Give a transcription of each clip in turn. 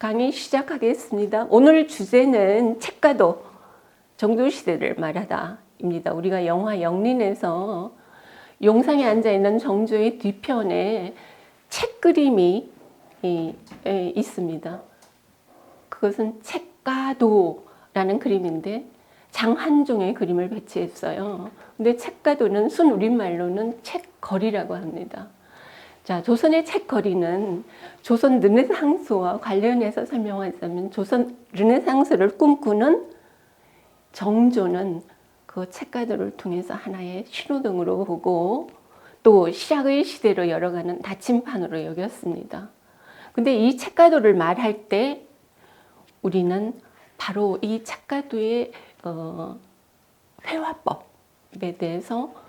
강의 시작하겠습니다. 오늘 주제는 책가도 정조시대를 말하다입니다. 우리가 영화 영린에서 용상에 앉아있는 정조의 뒤편에 책 그림이 있습니다. 그것은 책가도라는 그림인데 장한종의 그림을 배치했어요. 근데 책가도는 순우리말로는 책거리라고 합니다. 자, 조선의 책거리는 조선 르네상스와 관련해서 설명하자면 조선 르네상스를 꿈꾸는 정조는 그 책가도를 통해서 하나의 신호등으로 보고 또 시작의 시대로 열어가는 나침판으로 여겼습니다. 근데 이 책가도를 말할 때 우리는 바로 이 책가도의 회화법에 대해서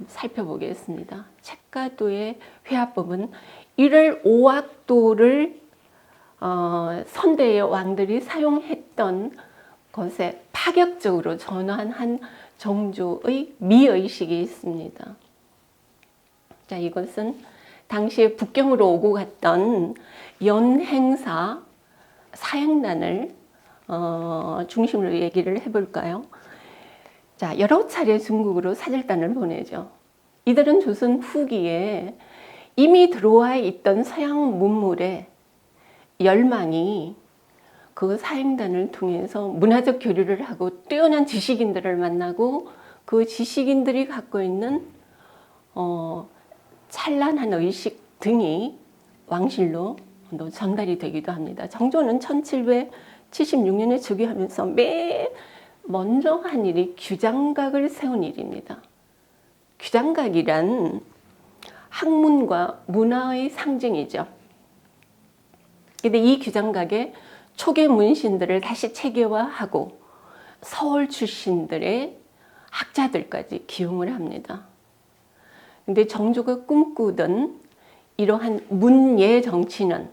살펴보겠습니다. 책가도의 회화법은 1월 5학도를 선대의 왕들이 사용했던 것에 파격적으로 전환한 정조의 미의식이 있습니다. 자, 이것은 당시에 북경으로 오고 갔던 연행사 사행단을 중심으로 얘기를 해볼까요? 자, 여러 차례 중국으로 사절단을 보내죠. 이들은 조선 후기에 이미 들어와 있던 서양 문물의 열망이 그 사행단을 통해서 문화적 교류를 하고 뛰어난 지식인들을 만나고 그 지식인들이 갖고 있는 찬란한 의식 등이 왕실로 전달이 되기도 합니다. 정조는 1776년에 즉위하면서 맨 먼저 한 일이 규장각을 세운 일입니다. 규장각이란 학문과 문화의 상징이죠. 근데 이 규장각에 초계 문신들을 다시 체계화하고 서울 출신들의 학자들까지 기용을 합니다. 근데 정조가 꿈꾸던 이러한 문예 정치는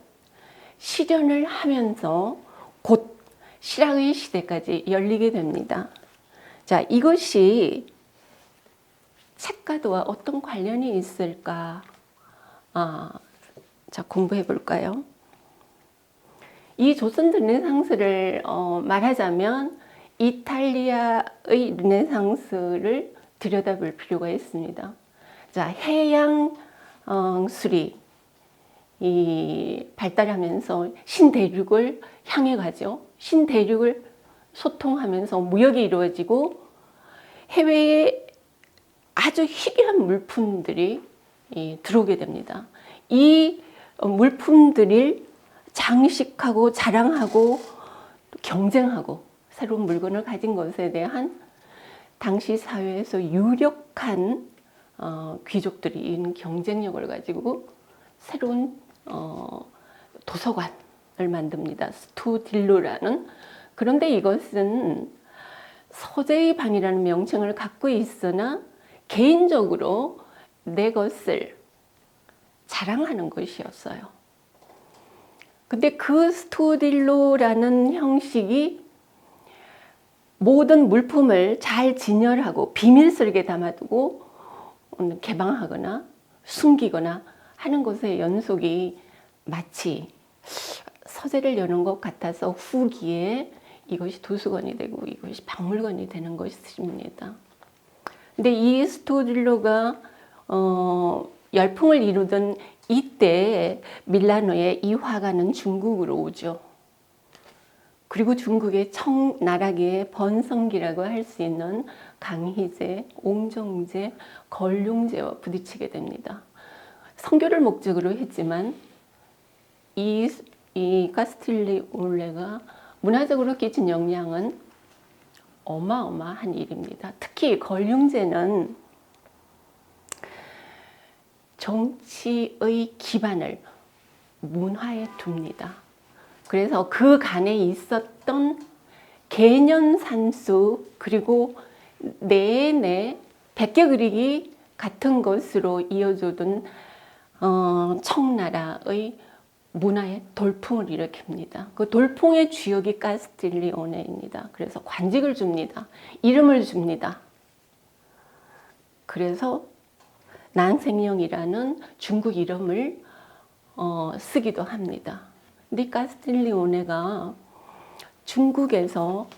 실현을 하면서 곧 실학의 시대까지 열리게 됩니다. 자, 이것이 책가도와 어떤 관련이 있을까? 자, 공부해 볼까요? 이 조선 르네상스를 말하자면 이탈리아의 르네상스를 들여다볼 필요가 있습니다. 자, 해양 술이 발달하면서 신대륙을 향해 가죠. 신대륙을 소통하면서 무역이 이루어지고 해외에 아주 희귀한 물품들이 들어오게 됩니다. 이 물품들을 장식하고 자랑하고 경쟁하고 새로운 물건을 가진 것에 대한 당시 사회에서 유력한 귀족들이 경쟁력을 가지고 새로운 도서관을 만듭니다. 스투딜로라는. 그런데 이것은 서재의 방이라는 명칭을 갖고 있으나 개인적으로 내 것을 자랑하는 것이었어요. 근데 그 스투딜로라는 형식이 모든 물품을 잘 진열하고 비밀스럽게 담아두고 개방하거나 숨기거나 하는 것의 연속이 마치 서재를 여는 것 같아서 후기에 이것이 도서관이 되고 이것이 박물관이 되는 것입니다. 근데 이 스투딜로가 열풍을 이루던 이때 밀라노에 이 화가는 중국으로 오죠. 그리고 중국의 청나라계의 번성기라고 할 수 있는 강희제, 옹정제, 걸륭제와 부딪히게 됩니다. 선교를 목적으로 했지만 이 카스틸리올레가 문화적으로 끼친 영향은 어마어마한 일입니다. 특히 걸륭제는 정치의 기반을 문화에 둡니다. 그래서 그 간에 있었던 개념산수 그리고 내내 백개 그리기 같은 것으로 이어져던 청나라의 문화의 돌풍을 일으킵니다. 그 돌풍의 주역이 카스틸리오네입니다. 그래서 관직을 줍니다. 이름을 줍니다. 그래서 난생령이라는 중국 이름을 쓰기도 합니다. 근데 카스틸리오네가 중국에서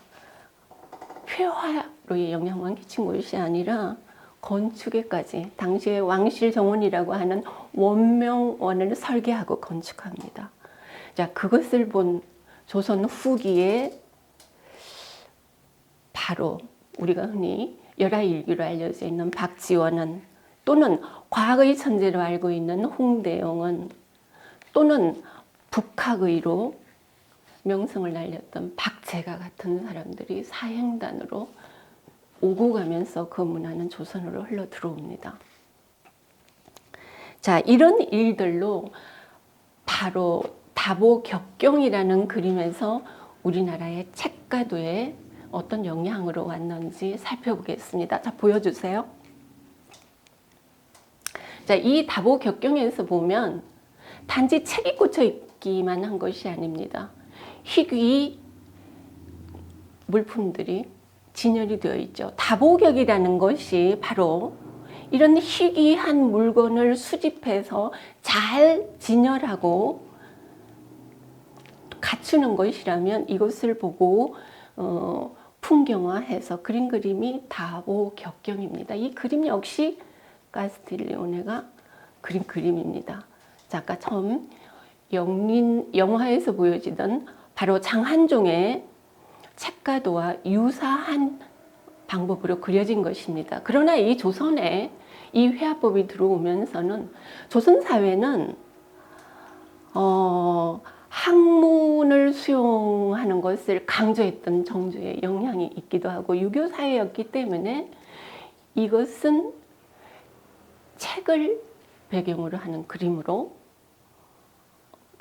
회화로의 영향만 끼친 것이 아니라 건축에까지 당시에 왕실 정원이라고 하는 원명원을 설계하고 건축합니다. 자, 그것을 본 조선 후기에 바로 우리가 흔히 열하일기로 알려져 있는 박지원은, 또는 과거의 천재로 알고 있는 홍대영은, 또는 북학의로 명성을 날렸던 박제가 같은 사람들이 사행단으로 오고 가면서 그 문화는 조선으로 흘러 들어옵니다. 자, 이런 일들로 바로 다보격경이라는 그림에서 우리나라의 책가도에 어떤 영향으로 왔는지 살펴보겠습니다. 자, 보여주세요. 자, 이 다보격경에서 보면 단지 책이 꽂혀 있기만 한 것이 아닙니다. 희귀 물품들이 진열이 되어 있죠. 다보격이라는 것이 바로 이런 희귀한 물건을 수집해서 잘 진열하고 갖추는 것이라면 이것을 보고 풍경화해서 그린 그림이 다보격경입니다. 이 그림 역시 카스틸리오네가 그린 그림입니다. 자, 아까 처음 영화에서 보여지던 바로 장한종의 책가도와 유사한 방법으로 그려진 것입니다. 그러나 이 조선에 이 회화법이 들어오면서는 조선 사회는 학문을 수용하는 것을 강조했던 정조의 영향이 있기도 하고 유교 사회였기 때문에 이것은 책을 배경으로 하는 그림으로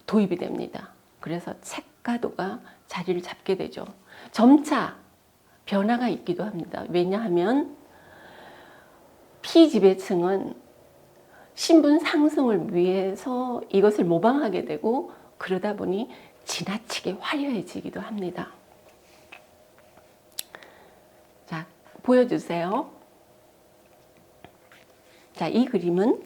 도입이 됩니다. 그래서 책가도가 자리를 잡게 되죠. 점차 변화가 있기도 합니다. 왜냐하면 피지배층은 신분 상승을 위해서 이것을 모방하게 되고 그러다 보니 지나치게 화려해지기도 합니다. 자, 보여주세요. 자, 이 그림은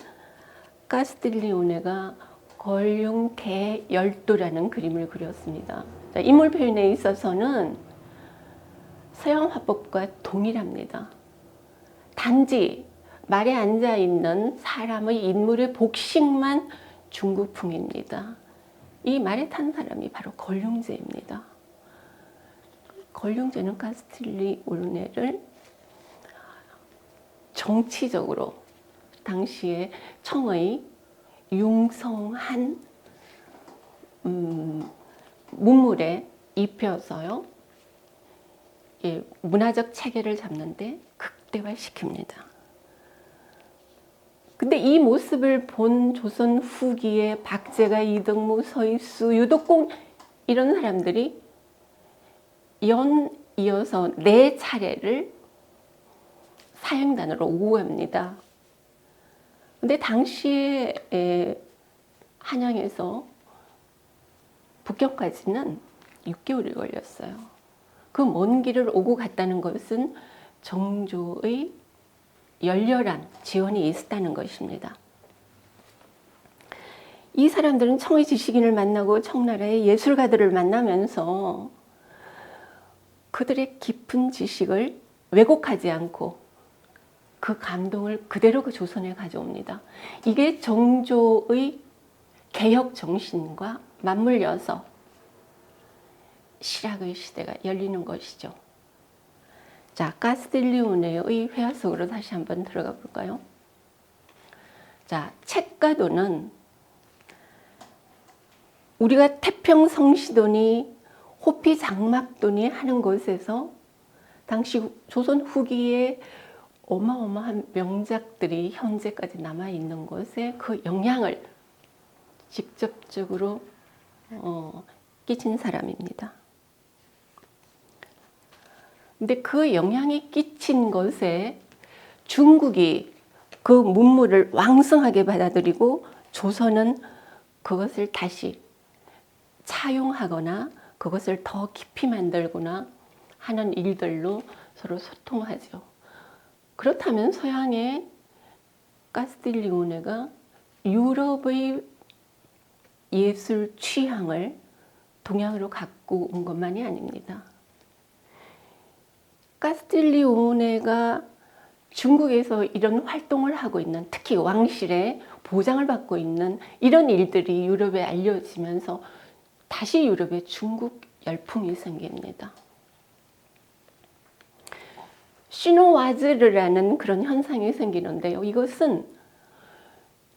카스틸리오네가 걸륭개열도라는 그림을 그렸습니다. 자, 인물 표현에 있어서는 서양 화법과 동일합니다. 단지 말에 앉아 있는 사람의 인물의 복식만 중국풍입니다. 이 말에 탄 사람이 바로 걸륭제입니다. 걸륭제는 카스틸리오네를 정치적으로 당시에 청의 융성한 문물에 입혀서요, 문화적 체계를 잡는데 극대화시킵니다. 근데 이 모습을 본 조선 후기에 박제가, 이등무, 서익수, 유독공 이런 사람들이 연이어서 4차례를 사형단으로 오고 갑니다. 근데 당시에 한양에서 북경까지는 6개월이 걸렸어요. 그 먼 길을 오고 갔다는 것은 정조의 열렬한 지원이 있었다는 것입니다. 이 사람들은 청의 지식인을 만나고 청나라의 예술가들을 만나면서 그들의 깊은 지식을 왜곡하지 않고 그 감동을 그대로 그 조선에 가져옵니다. 이게 정조의 개혁 정신과 맞물려서 실학의 시대가 열리는 것이죠. 자, 카스틸리오네의 회화 속으로 다시 한번 들어가 볼까요? 자, 책가도는 우리가 태평성시도니 호피장막도니 하는 곳에서 당시 조선 후기에 어마어마한 명작들이 현재까지 남아있는 것에 그 영향을 직접적으로 끼친 사람입니다. 근데 그 영향이 끼친 것에 중국이 그 문물을 왕성하게 받아들이고 조선은 그것을 다시 차용하거나 그것을 더 깊이 만들거나 하는 일들로 서로 소통하죠. 그렇다면 서양의 카스틸리오네가 유럽의 예술 취향을 동양으로 갖고 온 것만이 아닙니다. 카스틸리오네가 중국에서 이런 활동을 하고 있는, 특히 왕실의 보장을 받고 있는 이런 일들이 유럽에 알려지면서 다시 유럽에 중국 열풍이 생깁니다. 시노와즈르라는 그런 현상이 생기는데요. 이것은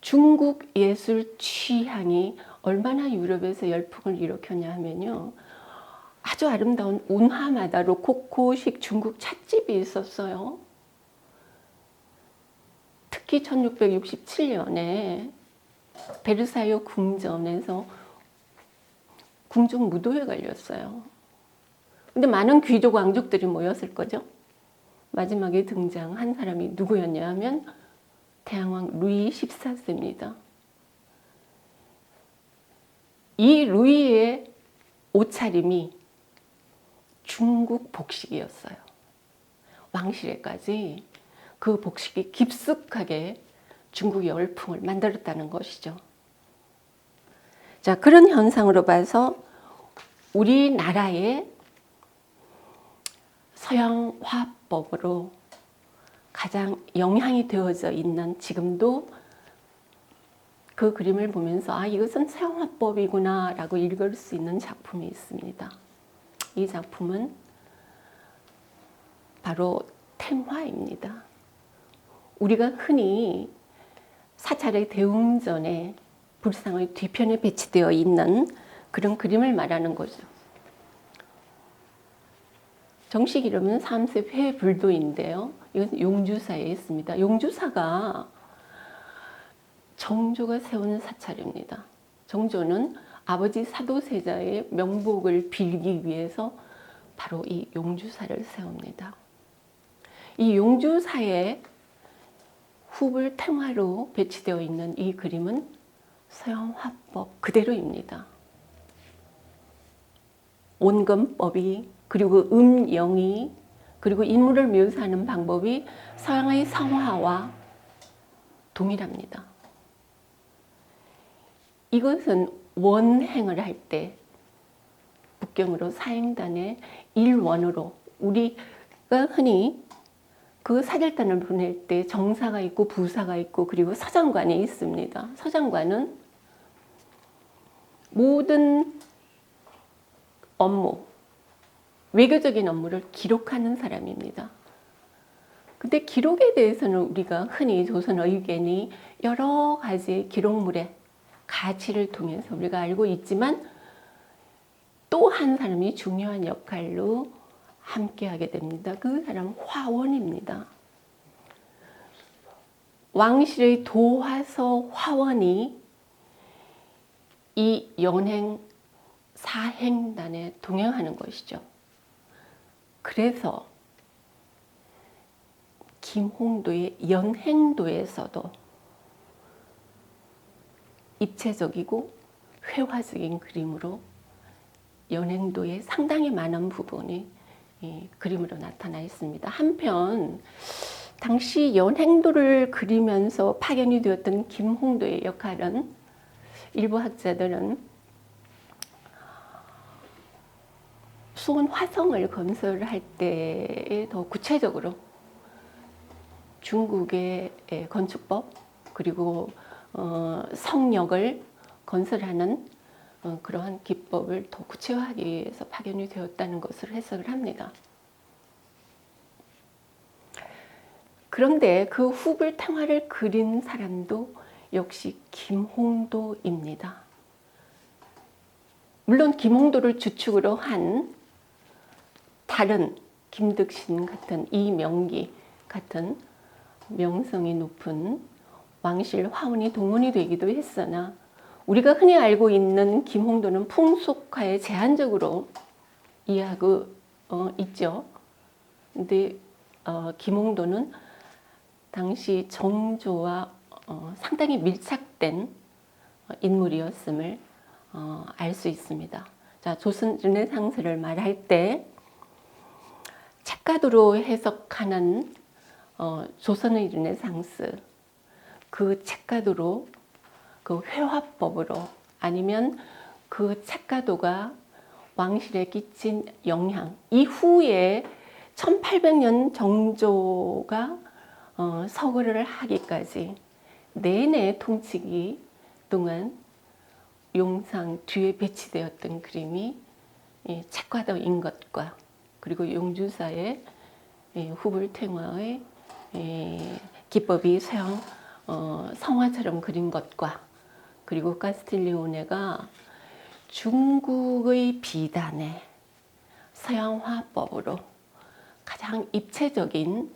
중국 예술 취향이 얼마나 유럽에서 열풍을 일으켰냐 하면요. 아주 아름다운 운하마다 로코코식 중국 찻집이 있었어요. 특히 1667년에 베르사유 궁전에서 궁중 무도회 걸렸어요. 근데 많은 귀족 왕족들이 모였을 거죠. 마지막에 등장한 사람이 누구였냐 하면 태양왕 루이 14세입니다. 이 루이의 옷차림이 중국 복식이었어요. 왕실에까지 그 복식이 깊숙하게 중국의 열풍을 만들었다는 것이죠. 자, 그런 현상으로 봐서 우리나라의 서양 화법으로 가장 영향이 되어져 있는 지금도 그 그림을 보면서 아, 이것은 서양 화법이구나 라고 읽을 수 있는 작품이 있습니다. 이 작품은 바로 탱화입니다. 우리가 흔히 사찰의 대웅전에 불상의 뒤편에 배치되어 있는 그런 그림을 말하는 거죠. 정식 이름은 3세 회불도인데요. 이것은 용주사에 있습니다. 용주사가 정조가 세운 사찰입니다. 정조는 아버지 사도세자의 명복을 빌기 위해서 바로 이 용주사를 세웁니다. 이 용주사의 후불 탱화로 배치되어 있는 이 그림은 서양 화법 그대로입니다. 온건법이, 그리고 음영이, 그리고 인물을 묘사하는 방법이 서양의 성화와 동일합니다. 이것은 원행을 할 때 북경으로 사행단의 일원으로 우리가 흔히 그 사절단을 보낼 때 정사가 있고 부사가 있고 그리고 서장관이 있습니다. 서장관은 모든 업무, 외교적인 업무를 기록하는 사람입니다. 근데 기록에 대해서는 우리가 흔히 조선 의견이 여러 가지 기록물의 가치를 통해서 우리가 알고 있지만 또 한 사람이 중요한 역할로 함께하게 됩니다. 그 사람 화원입니다. 왕실의 도화서 화원이 이 연행 사행단에 동행하는 것이죠. 그래서 김홍도의 연행도에서도 입체적이고 회화적인 그림으로 연행도의 상당히 많은 부분이 그림으로 나타나 있습니다. 한편 당시 연행도를 그리면서 파견이 되었던 김홍도의 역할은 일부 학자들은 수원 화성을 건설할 때에 더 구체적으로 중국의 건축법 그리고 성역을 건설하는 그러한 기법을 더 구체화하기 위해서 파견이 되었다는 것을 해석을 합니다. 그런데 그 후불 탱화를 그린 사람도 역시 김홍도입니다. 물론 김홍도를 주축으로 한 다른 김득신 같은 이명기 같은 명성이 높은 왕실 화원이 동원이 되기도 했으나 우리가 흔히 알고 있는 김홍도는 풍속화에 제한적으로 이해하고 있죠. 근데 김홍도는 당시 정조와 상당히 밀착된 인물이었음을 알 수 있습니다. 자, 조선 르네상스를 말할 때 책가도로 해석하는 조선의 르네상스, 그 책가도로 그 회화법으로 아니면 그 책가도가 왕실에 끼친 영향, 이후에 1800년 정조가 서거를 하기까지 내내 통치기 동안 용상 뒤에 배치되었던 그림이 책과도인 것과, 그리고 용주사의 후불탱화의 기법이 서양 성화처럼 그린 것과, 그리고 카스틸리오네가 중국의 비단에 서양 화법으로 가장 입체적인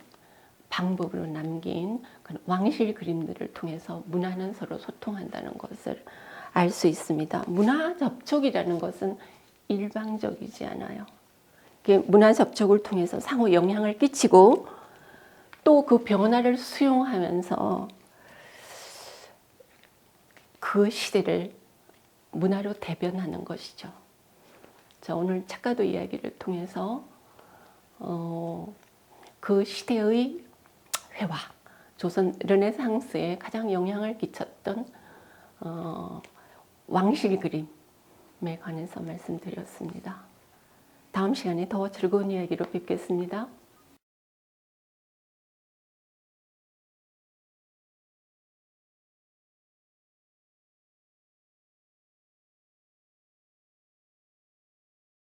방법으로 남긴 왕실 그림들을 통해서 문화는 서로 소통한다는 것을 알 수 있습니다. 문화 접촉이라는 것은 일방적이지 않아요. 문화 접촉을 통해서 상호 영향을 끼치고 또 그 변화를 수용하면서 그 시대를 문화로 대변하는 것이죠. 자, 오늘 착가도 이야기를 통해서 그 시대의 회화, 조선 르네상스에 가장 영향을 끼쳤던 왕실 그림에 관해서 말씀드렸습니다. 다음 시간에 더 즐거운 이야기로 뵙겠습니다.